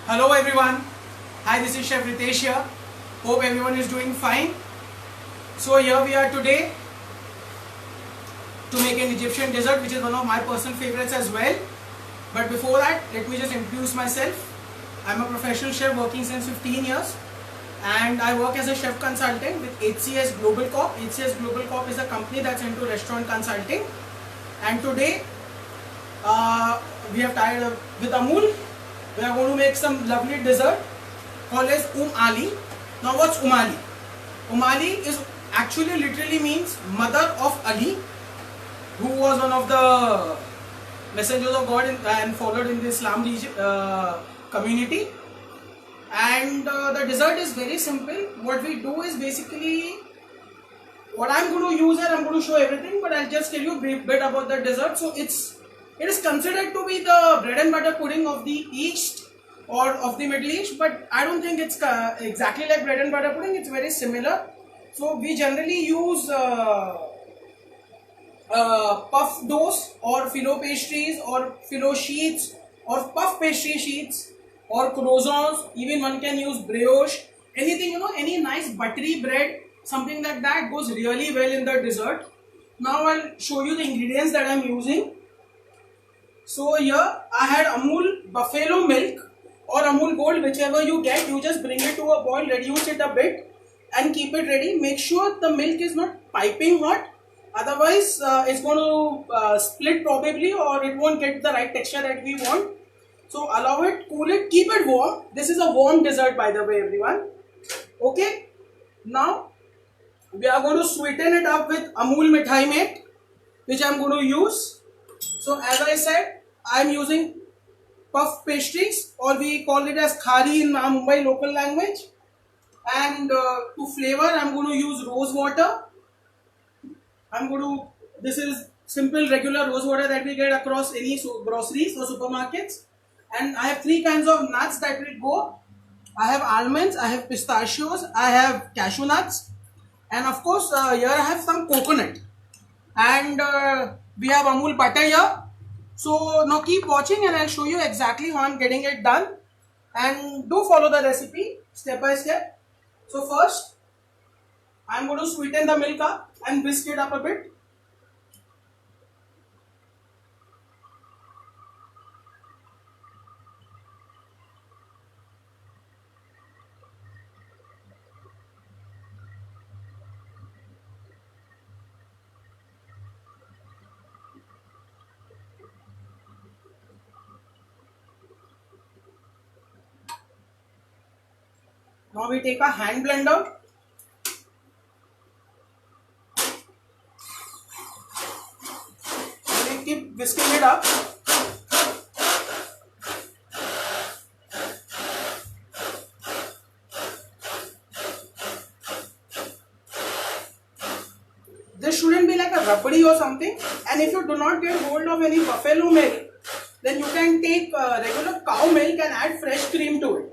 Hello everyone. Hi, this is Chef Ritesh here. Hope everyone is doing fine. So here we are today to make an Egyptian dessert, which is one of my personal favorites as well. But before that, let me just introduce myself. I'm a professional chef working since 15 years, and I work as a chef consultant with HCS Global Corp. HCS Global Corp is a company that's into restaurant consulting. And today we have tied up with Amul. We are going to make some lovely dessert called as Ali. Now what's Ali? Ali is actually literally means mother of Ali, who was one of the messengers of God and followed in the Islam community. And the dessert is very simple. What we do is basically, what I'm going to use here, I'm going to show everything, but I'll just tell you a bit about the dessert. So it is considered to be the bread and butter pudding of the East or of the Middle East, but I don't think it's exactly like bread and butter pudding. It's very similar. So we generally use puff doughs or filo pastries or filo sheets or puff pastry sheets or croissants. Even one can use brioche. Anything, any nice buttery bread, something like that goes really well in the dessert. Now I'll show you the ingredients that I'm using. So here I had Amul buffalo milk or Amul Gold, whichever you get. You just bring it to a boil, reduce it a bit and keep it ready. Make sure the milk is not piping hot, otherwise it's going to split probably, or it won't get the right texture that we want. So allow it, cool it, keep it warm. This is a warm dessert, by the way, everyone. Okay, now we are going to sweeten it up with Amul Mithai Mate, which I am going to use. So as I said, I am using puff pastries, or we call it as khari in Mumbai local language. And to flavor, I am going to use rose water. This is simple regular rose water that we get across any groceries or supermarkets. And I have three kinds of nuts that will go. I have almonds, I have pistachios, I have cashew nuts, and of course here I have some coconut. And we have Amul butter here. So now keep watching and I'll show you exactly how I'm getting it done. And do follow the recipe step by step. So first, I'm going to sweeten the milk up and whisk it up a bit. Now we take a hand blender. And we keep whisking it up. This shouldn't be like a rubbery or something. And if you do not get hold of any buffalo milk, then you can take regular cow milk and add fresh cream to it.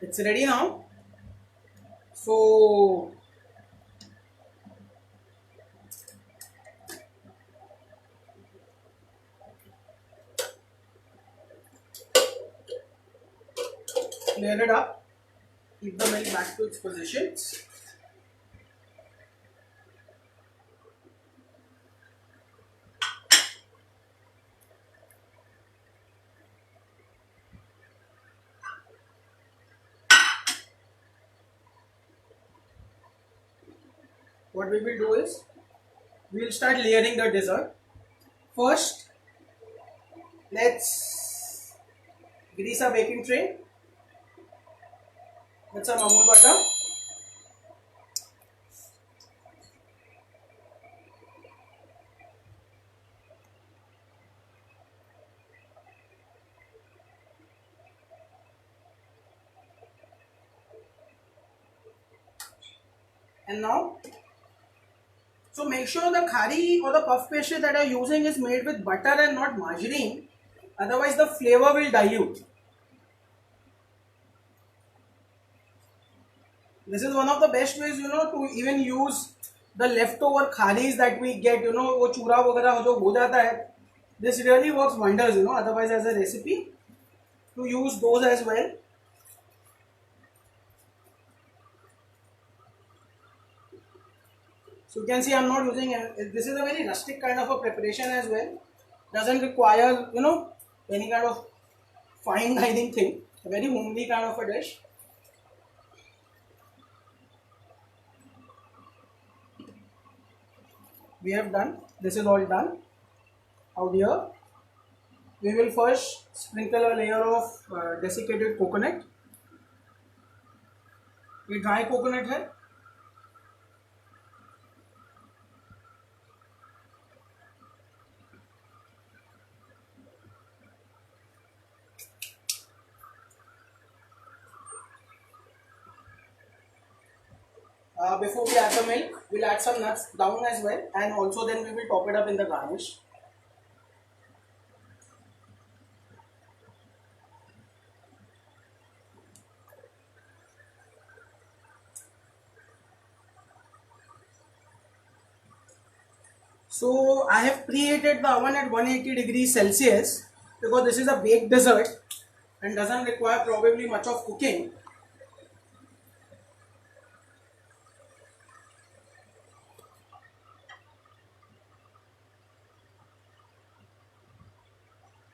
It's ready now. So clear it up. Keep the milk back to its positions. What we will do is, we will start layering the dessert. First, let's grease a baking tray with some Amul butter. And now, so make sure the khari or the puff pastry that you're using is made with butter and not margarine, otherwise the flavor will dilute. This is one of the best ways, to even use the leftover khalis that we get, वो चूरा वगैरह जो हो जाता है. This really works wonders, otherwise as a recipe, to use those as well. So you can see I'm not using, this is a very rustic kind of a preparation as well. Doesn't require, any kind of fine dining thing. A very homely kind of a dish. We have done, this is all done. Out here, we will first sprinkle a layer of desiccated coconut. ये dry coconut है. Before we add the milk, we'll add some nuts down as well, and also then we will top it up in the garnish. So I have preheated the oven at 180 degrees Celsius because this is a baked dessert and doesn't require probably much of cooking.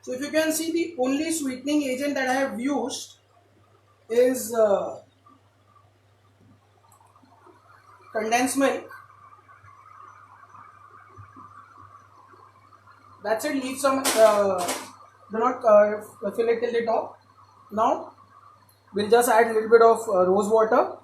So if you can see, the only sweetening agent that I have used is condensed milk. That's it. Leave some, do not fill it till the top. Now we'll just add a little bit of rose water.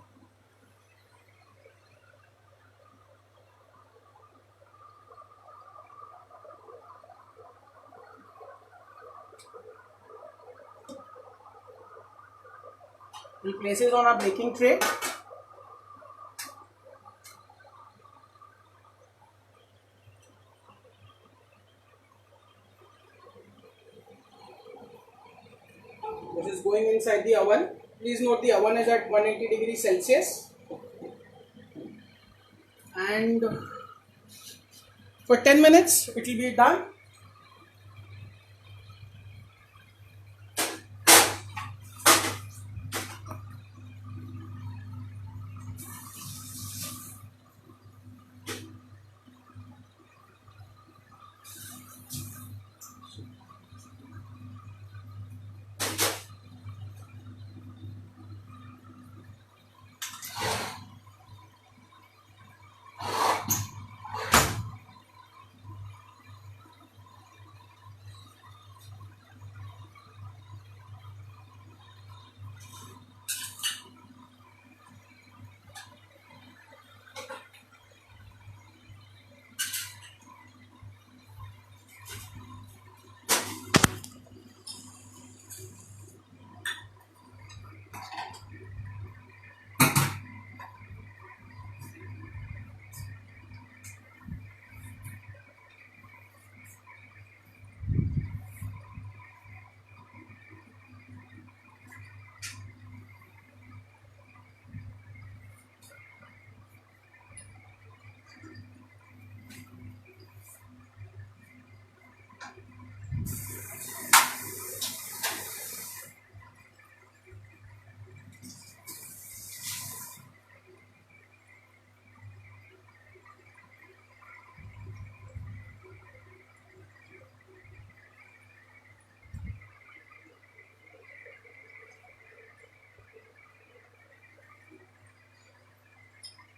We'll place it on our baking tray. This is going inside the oven. Please note the oven is at 180 degrees Celsius. And for 10 minutes it will be done.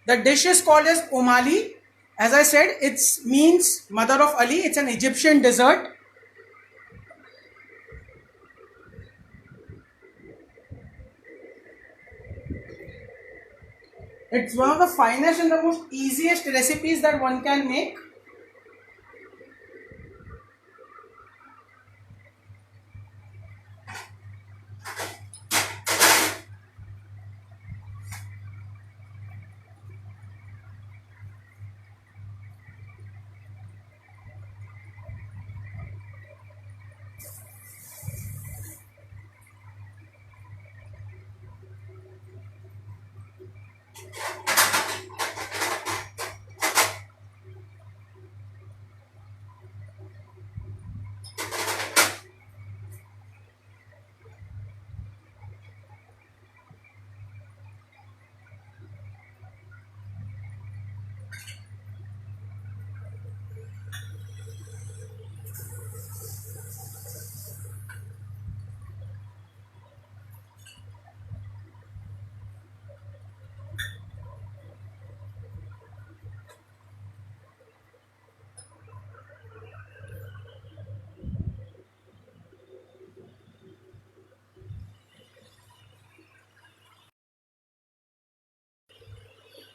The dish is called as Omali. As I said, it means mother of Ali. It's an Egyptian dessert. It's one of the finest and the most easiest recipes that one can make.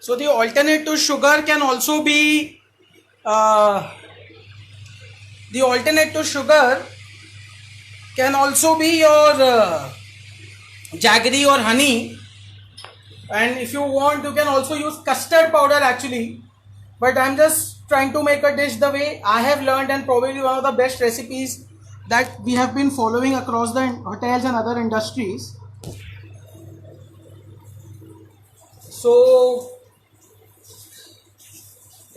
So the alternate to sugar can also be your jaggery or honey, and if you want you can also use custard powder actually, but I'm just trying to make a dish the way I have learned, and probably one of the best recipes that we have been following across the hotels and other industries. So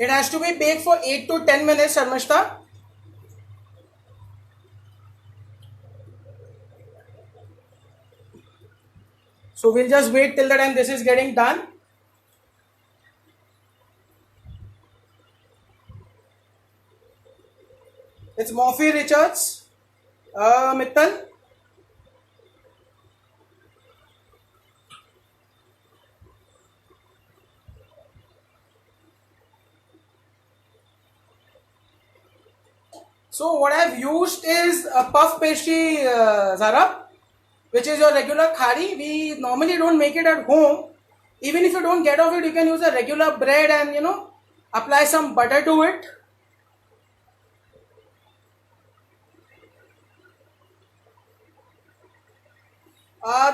it has to be baked for 8 to 10 minutes, Sharmishta. So we'll just wait till the time this is getting done. It's Morphy Richards, Mittal. So what I've used is a puff pastry, Zara, which is your regular khari. We normally don't make it at home. Even if you don't get off it, you can use a regular bread and apply some butter to it.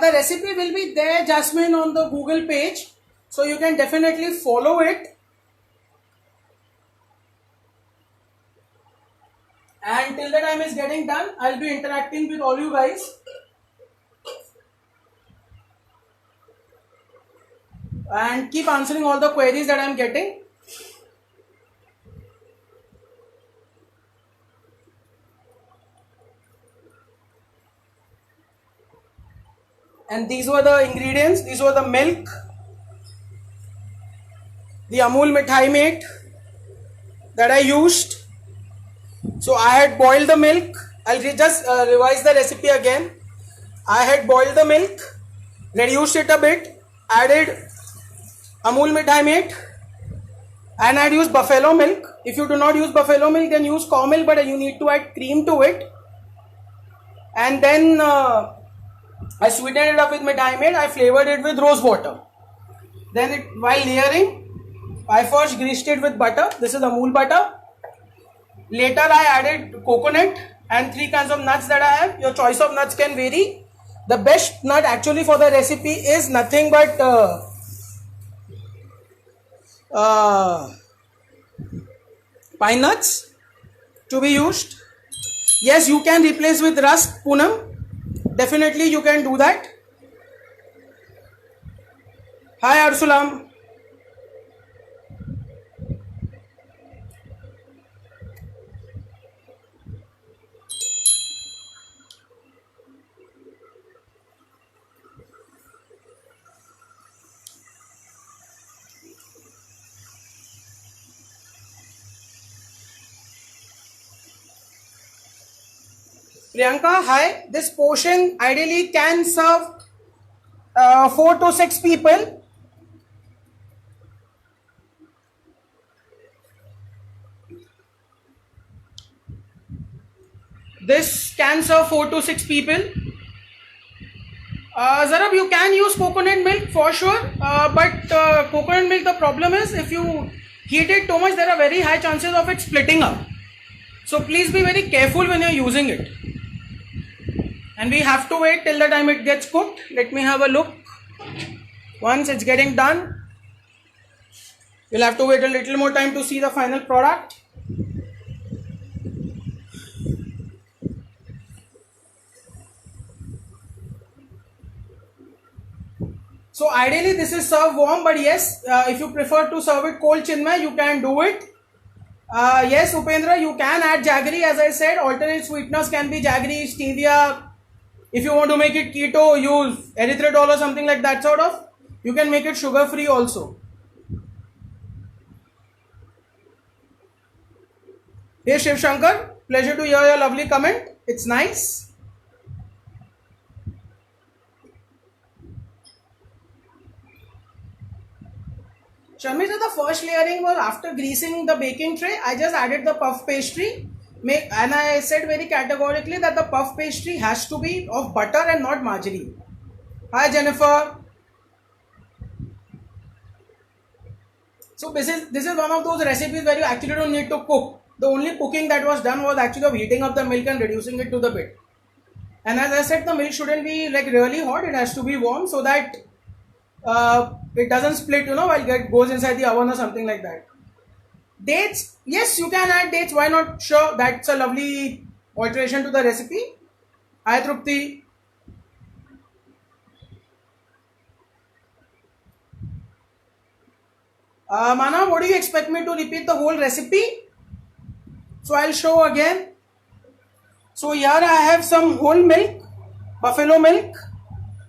The recipe will be there, Jasmine, on the Google page, so you can definitely follow it. And till the time is getting done, I'll be interacting with all you guys. And keep answering all the queries that I'm getting. And these were the ingredients. These were the milk, the Amul Mithai Mate that I used. So I had boiled the milk. I'll just revise the recipe again. I had boiled the milk, reduced it a bit, added Amul Mithai Mate, and I'd use buffalo milk. If you do not use buffalo milk, then use cow milk, but you need to add cream to it. And then I sweetened it up with Mithai Mate. I flavored it with rose water. Then while layering, I first greased it with butter. This is Amul butter. Later I added coconut and 3 kinds of nuts that I have. Your choice of nuts can vary. The best nut actually for the recipe is nothing but pine nuts to be used. Yes, you can replace with rusk, Poonam. Definitely you can do that. Hi Arsulam. Priyanka, hi. This portion ideally can serve 4 to 6 people. This can serve 4 to 6 people. Zarab, you can use coconut milk for sure, but coconut milk, the problem is if you heat it too much, there are very high chances of it splitting up. So please be very careful when you're using it. And we have to wait till the time it gets cooked. Let me have a look. Once it's getting done, we'll have to wait a little more time to see the final product. So ideally this is served warm, but yes, if you prefer to serve it cold, Chinmay, you can do it. Yes, Upendra, you can add jaggery. As I said, alternate sweeteners can be jaggery, stevia. If you want to make it keto, use erythritol or something like that sort of. You can make it sugar free also. Hey Shiv Shankar, pleasure to hear your lovely comment. It's nice. Sharmita, the first layering was after greasing the baking tray. I just added the puff pastry. And I said very categorically that the puff pastry has to be of butter and not margarine. Hi Jennifer. So this is one of those recipes where you actually don't need to cook. The only cooking that was done was actually of heating up the milk and reducing it to the bit. And as I said, the milk shouldn't be like really hot. It has to be warm so that it doesn't split, while it goes inside the oven or something like that. Dates, yes, you can add dates. Why not? Sure, that's a lovely alteration to the recipe. Hi, Trupti. Mana, what do you expect me to repeat the whole recipe? So I'll show again. So here I have some whole milk, buffalo milk,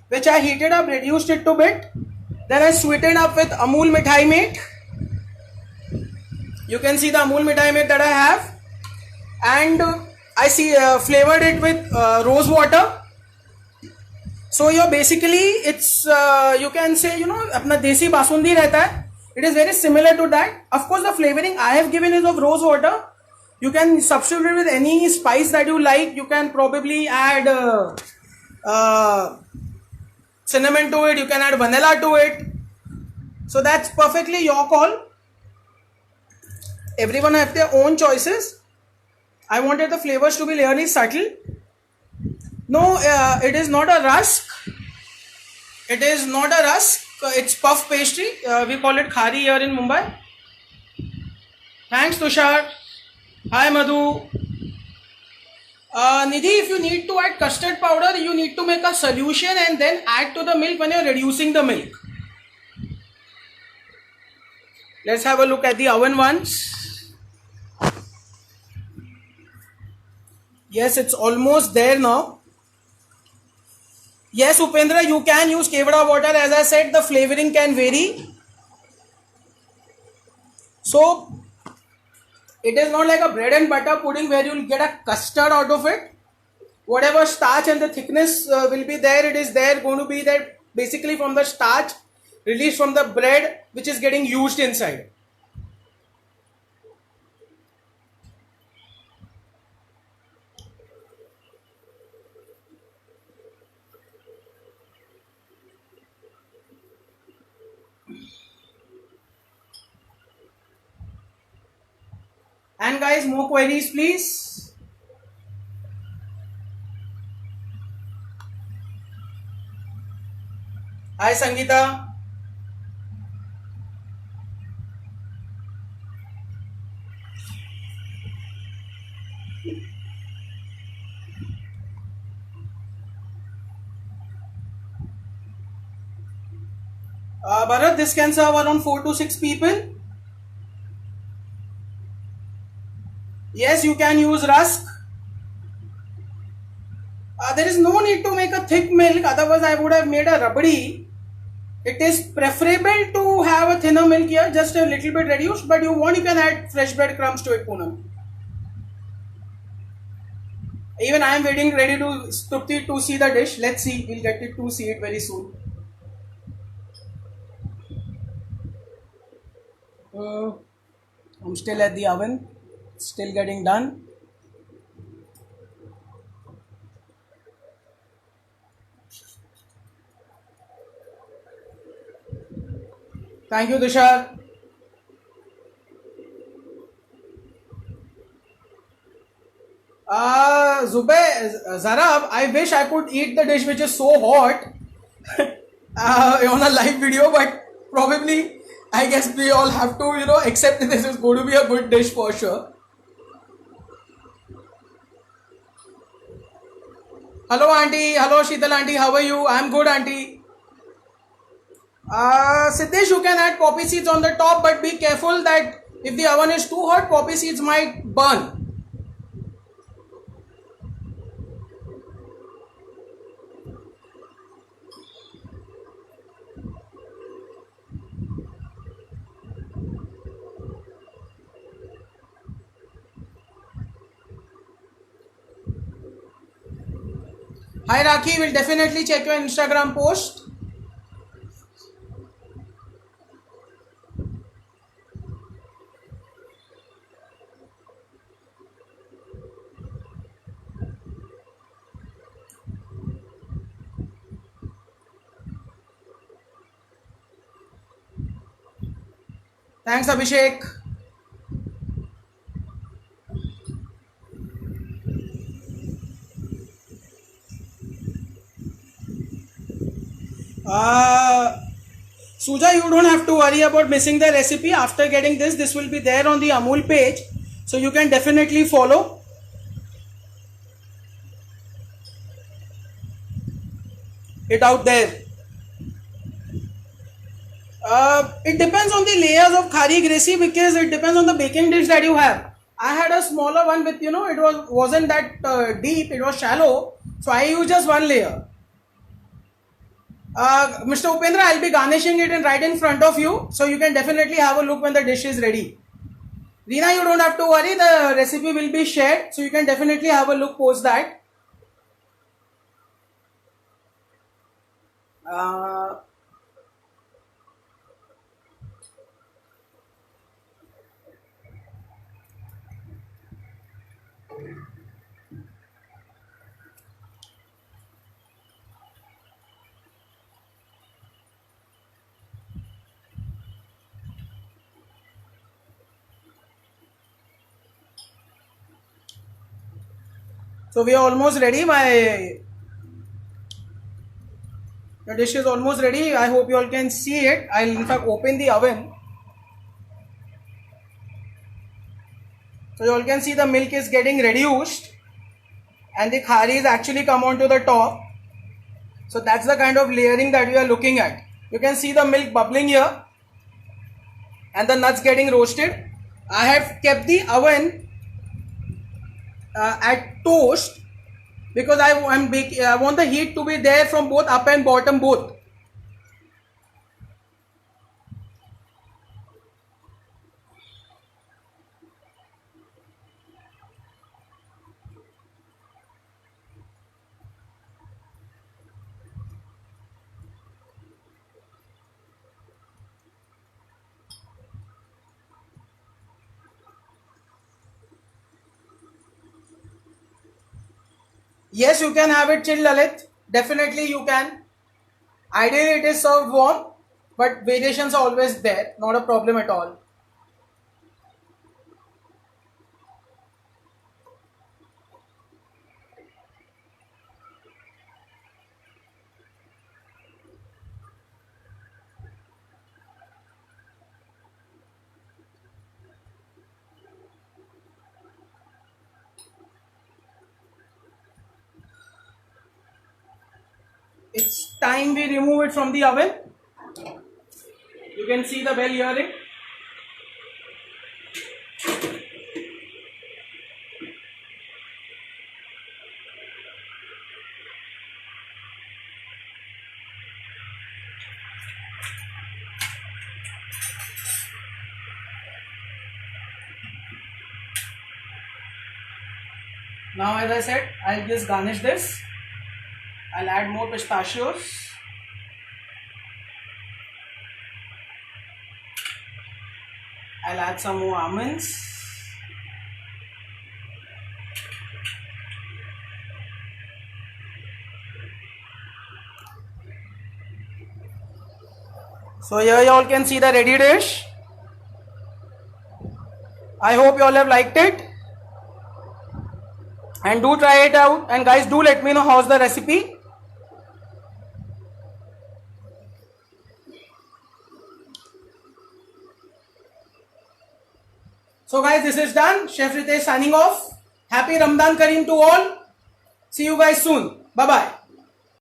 which I heated up, reduced it to bit. Then I sweetened up with Amul Mithai Mate. You can see the Amul Mithai Mate that I have. And I flavored it with rose water. So you're basically, it's, you can say, अपना देसी बासुंदी रहता है. It is very similar to that. Of course, the flavoring I have given is of rose water. You can substitute it with any spice that you like. You can probably add cinnamon to it. You can add vanilla to it. So that's perfectly your call. Everyone have their own choices. I wanted the flavors to be really subtle. No, it is not a rusk. It is not a rusk. It's puff pastry. We call it khari here in Mumbai. Thanks, Tushar. Hi, Madhu. Nidhi, if you need to add custard powder, you need to make a solution and then add to the milk when you're reducing the milk. Let's have a look at the oven once. Yes, it's almost there now. Yes, Upendra, you can use Kevada water. As I said, the flavoring can vary. So, it is not like a bread and butter pudding where you will get a custard out of it. Whatever starch and the thickness will be there, it is there going to be there basically from the starch released from the bread which is getting used inside. And guys, more queries please. Hi Sangeeta. Bharat, this can serve around 4 to 6 people. Yes, you can use rusk. There is no need to make a thick milk, otherwise I would have made a rabdi. It is preferable to have a thinner milk here, just a little bit reduced, but you can add fresh bread crumbs to it, Poonam. Even I am waiting ready to see the dish. Let's see, we'll get it to see it very soon. I'm still at the oven, still getting done. Thank you, Tushar. Zarab, I wish I could eat the dish which is so hot on a live video, but probably I guess we all have to, accept that this is going to be a good dish for sure. Hello, auntie. Hello, Sheetal auntie. How are you? I'm good, auntie. Siddesh, you can add poppy seeds on the top, but be careful that if the oven is too hot, poppy seeds might burn. Hi Rakhi, will definitely check your Instagram post. Thanks, Abhishek. Suja, you don't have to worry about missing the recipe. After getting this will be there on the Amul page, so you can definitely follow. It out there. It depends on the layers of khari gracie, because it depends on the baking dish that you have. I had a smaller one with, it wasn't that deep, it was shallow, so I used just one layer. Mr. Upendra, I'll be garnishing it right in front of you, so you can definitely have a look when the dish is ready. Reena, you don't have to worry, the recipe will be shared, so you can definitely have a look post that. So we are almost ready. The dish is almost ready. I hope you all can see it. I'll in fact open the oven. So you all can see the milk is getting reduced and the khari is actually come onto the top. So that's the kind of layering that we are looking at. You can see the milk bubbling here and the nuts getting roasted. I have kept the oven at toast because I want the heat to be there from both up and bottom both. Yes, you can have it chilled, Lalit. Definitely you can. Ideally it is served warm, but variations are always there. Not a problem at all. It's time we remove it from the oven. You can see the bell hearing. Now, as I said, I'll just garnish this. I'll add more pistachios. I'll add some more almonds. So here you all can see the ready dish. I hope you all have liked it. And do try it out. And guys, do let me know how's the recipe. So guys, this is done. Chef Ritesh signing off. Happy Ramadan Kareem to all. See you guys soon. Bye-bye.